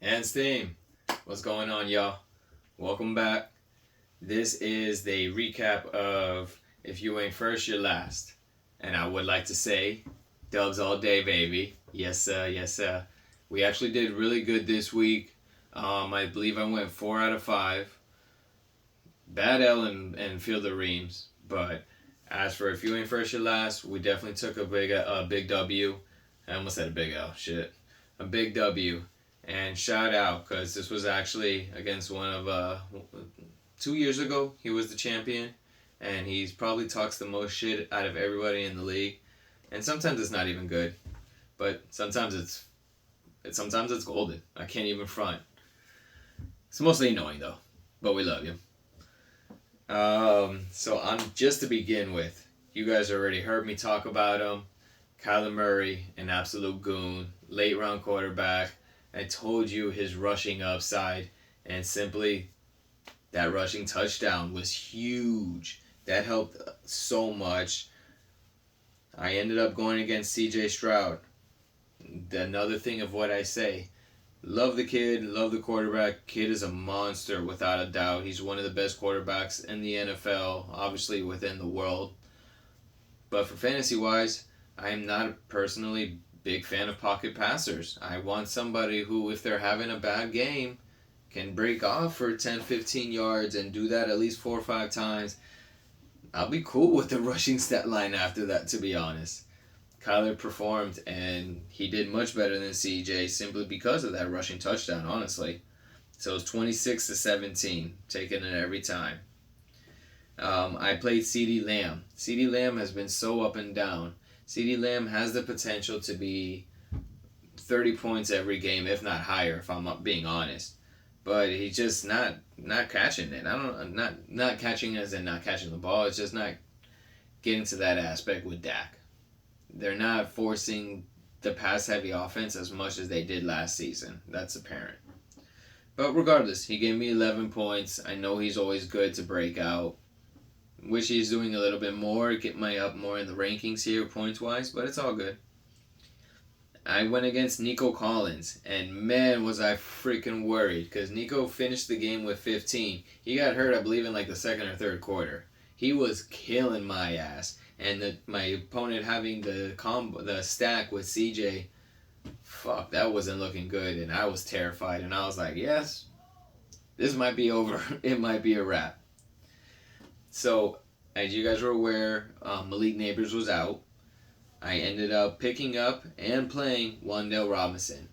And Steam, what's going on, y'all? Welcome back. This is the recap of If You Ain't First, You're Last. And I would like to say, dubs all day, baby. Yes, sir, yes, sir. We actually did really good this week. I believe I went 4 out of 5. Bad L and Field of Reams. But as for If You Ain't First, You're Last, we definitely took a big W. I almost said a big L. Shit. A big W. And shout out, because this was actually against one of 2 years ago. He was the champion, and he's probably talks the most shit out of everybody in the league. And sometimes it's not even good, but sometimes it's golden. I can't even front. It's mostly annoying though, but we love you. So I'm just to begin with. You guys already heard me talk about him. Kyler Murray, an absolute goon, late round quarterback. I told you his rushing upside, and simply that rushing touchdown was huge. That helped so much. I ended up going against CJ Stroud. Another thing of what I say. Love the kid, love the quarterback. Kid is a monster without a doubt. He's one of the best quarterbacks in the NFL, obviously within the world. But for fantasy wise, I am not personally big fan of pocket passers. I want somebody who, if they're having a bad game, can break off for 10, 15 yards and do that at least 4 or 5 times. I'll be cool with the rushing stat line after that, to be honest. Kyler performed, and he did much better than CJ simply because of that rushing touchdown, honestly. So it's 26-17, taking it every time. I played CeeDee Lamb. CeeDee Lamb has been so up and down. CeeDee Lamb has the potential to be 30 points every game, if not higher, if I'm being honest. But he's just not catching it. Not catching as in not catching the ball. It's just not getting to that aspect with Dak. They're not forcing the pass-heavy offense as much as they did last season. That's apparent. But regardless, he gave me 11 points. I know he's always good to break out. Wish he's doing a little bit more, get my up more in the rankings here, points-wise, but it's all good. I went against Nico Collins, and man, was I freaking worried, because Nico finished the game with 15. He got hurt, I believe, in like the second or third quarter. He was killing my ass, and my opponent having the stack with CJ, fuck, that wasn't looking good, and I was terrified, and I was like, yes, this might be over. It might be a wrap. So, as you guys were aware, Malik Neighbors was out. I ended up picking up and playing Wan'Dale Robinson.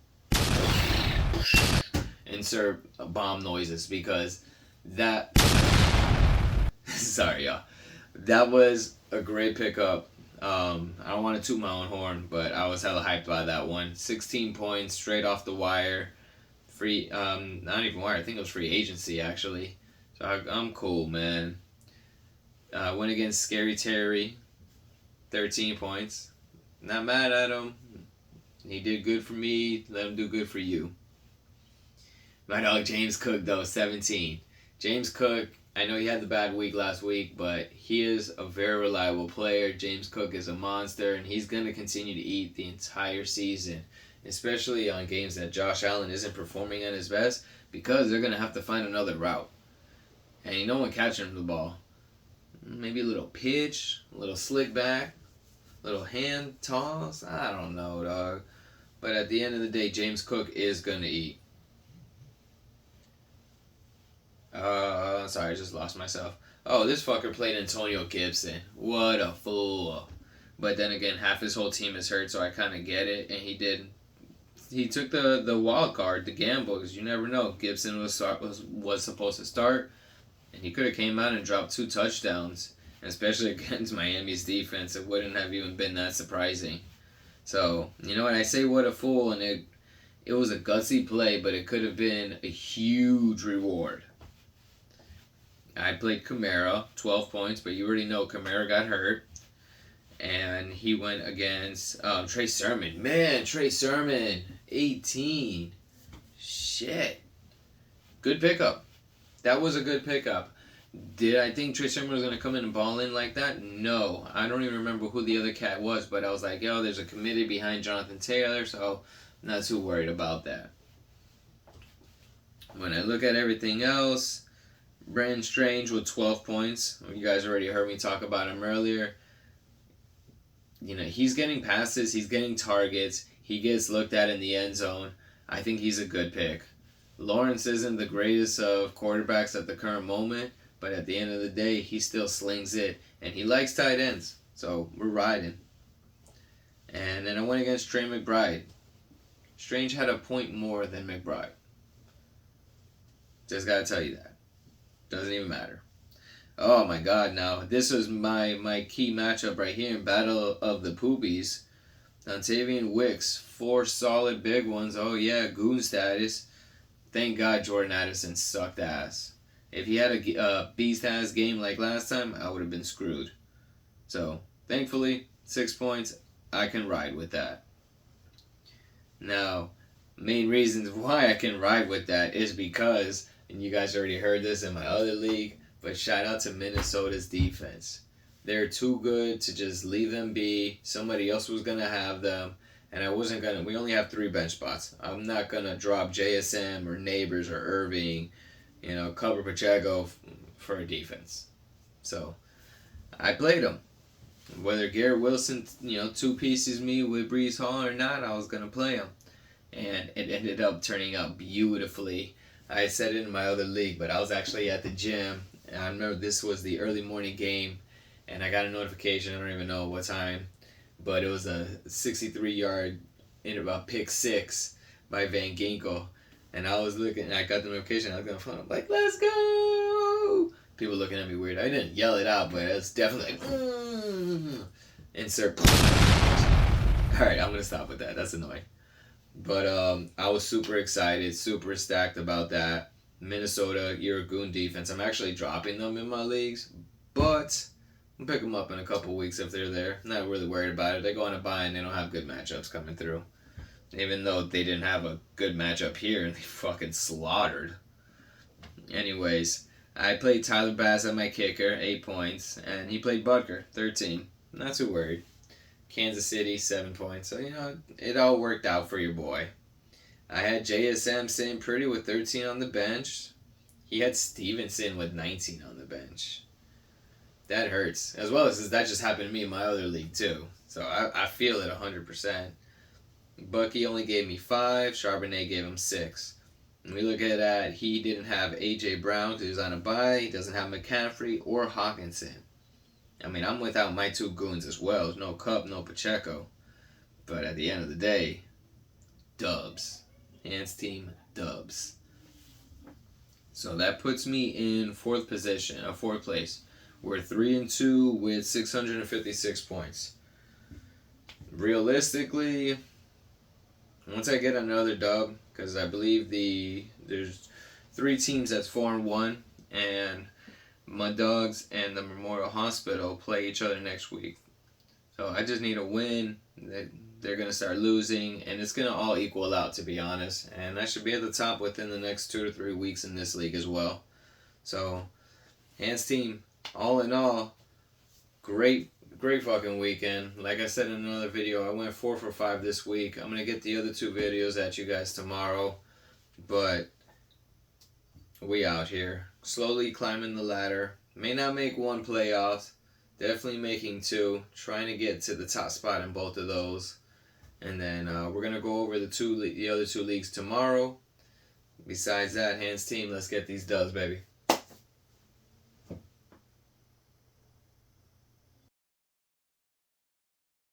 Insert bomb noises because that... Sorry, y'all. That was a great pickup. I don't want to toot my own horn, but I was hella hyped by that one. 16 points straight off the wire. Free, not even wire, I think it was free agency actually. So I'm cool, man. Went against Scary Terry, 13 points. Not mad at him. He did good for me. Let him do good for you. My dog James Cook, though, 17. James Cook, I know he had the bad week last week, but he is a very reliable player. James Cook is a monster, and he's going to continue to eat the entire season, especially on games that Josh Allen isn't performing at his best, because they're going to have to find another route. And ain't no one catching him the ball. Maybe a little pitch, a little slick back, a little hand toss. I don't know, dog. But at the end of the day, James Cook is going to eat. Sorry, I just lost myself. Oh, this fucker played Antonio Gibson. What a fool. But then again, half his whole team is hurt, so I kind of get it. And he took the wild card, the gamble, because you never know. Gibson was supposed to start. And he could have came out and dropped 2 touchdowns, especially against Miami's defense. It wouldn't have even been that surprising. So, you know what? I say what a fool, and it was a gutsy play, but it could have been a huge reward. I played Kamara, 12 points, but you already know Kamara got hurt. And he went against Trey Sermon. Man, Trey Sermon, 18. Shit. Good pickup. That was a good pickup. Did I think Trey Sermon was going to come in and ball in like that? No. I don't even remember who the other cat was, but I was like, yo, there's a committee behind Jonathan Taylor, so I'm not too worried about that. When I look at everything else, Brandon Strange with 12 points. You guys already heard me talk about him earlier. You know, he's getting passes, he's getting targets, he gets looked at in the end zone. I think he's a good pick. Lawrence isn't the greatest of quarterbacks at the current moment, but at the end of the day, he still slings it, and he likes tight ends. So we're riding. And then I went against Trey McBride. Strange had a point more than McBride. Just gotta tell you that. Doesn't even matter. Oh my god, now. This was my key matchup right here in Battle of the Poopies. Dontavian Wicks, 4 solid big ones. Oh yeah, goon status. Thank God Jordan Addison sucked ass. If he had a beast-ass game like last time, I would have been screwed. So, thankfully, 6 points, I can ride with that. Now, main reasons why I can ride with that is because, and you guys already heard this in my other league, but shout out to Minnesota's defense. They're too good to just leave them be. Somebody else was going to have them, and I wasn't going to. We only have 3 bench spots. I'm not going to drop JSM or Neighbors or Irving, cover Pacheco for a defense. So, I played them. Whether Garrett Wilson, 2 pieces me with Breece Hall or not, I was going to play him. And it ended up turning out beautifully. I said it in my other league, but I was actually at the gym. And I remember this was the early morning game, and I got a notification. I don't even know what time, but it was a 63-yard pick 6 by Van Ginkel. And I was looking, and I got the notification. I was going to phone. I'm like, let's go! People looking at me weird. I didn't yell it out, but it's definitely like, insert. Alright, I'm going to stop with that. That's annoying. But I was super excited, super stacked about that. Minnesota, you're a goon defense. I'm actually dropping them in my leagues, but I'll pick them up in a couple weeks if they're there. I'm not really worried about it. They go on a bye and they don't have good matchups coming through. Even though they didn't have a good matchup here and they fucking slaughtered. Anyways, I played Tyler Bass at my kicker, 8 points, and he played Butker, 13. Not too worried. Kansas City, 7 points. So, it all worked out for your boy. I had JSM sitting pretty with 13 on the bench. He had Stevenson with 19 on the bench. That hurts. As well as that just happened to me in my other league, too. So, I feel it 100%. Bucky only gave me 5. Charbonnet gave him 6. And we look at that, he didn't have A.J. Brown because he was on a bye. He doesn't have McCaffrey or Hawkinson. I mean, I'm without my 2 goons as well. No Cup, no Pacheco. But at the end of the day, dubs. Hans team, dubs. So that puts me in 4th position, 4th place. We're 3-2 with 656 points. Realistically, once I get another dub, because I believe there's 3 teams that's 4-1, and my Dogs and the Memorial Hospital play each other next week. So I just need a win. They're going to start losing, and it's going to all equal out, to be honest. And I should be at the top within the next 2 to 3 weeks in this league as well. So, Hans team, all in all, great fucking weekend. Like I said in another video, I went 4 for 5 this week. I'm going to get the other 2 videos at you guys tomorrow. But we out here. Slowly climbing the ladder. May not make 1 playoff. Definitely making 2. Trying to get to the top spot in both of those. And then we're going to go over the other 2 leagues tomorrow. Besides that, Hans team, let's get these dubs, baby.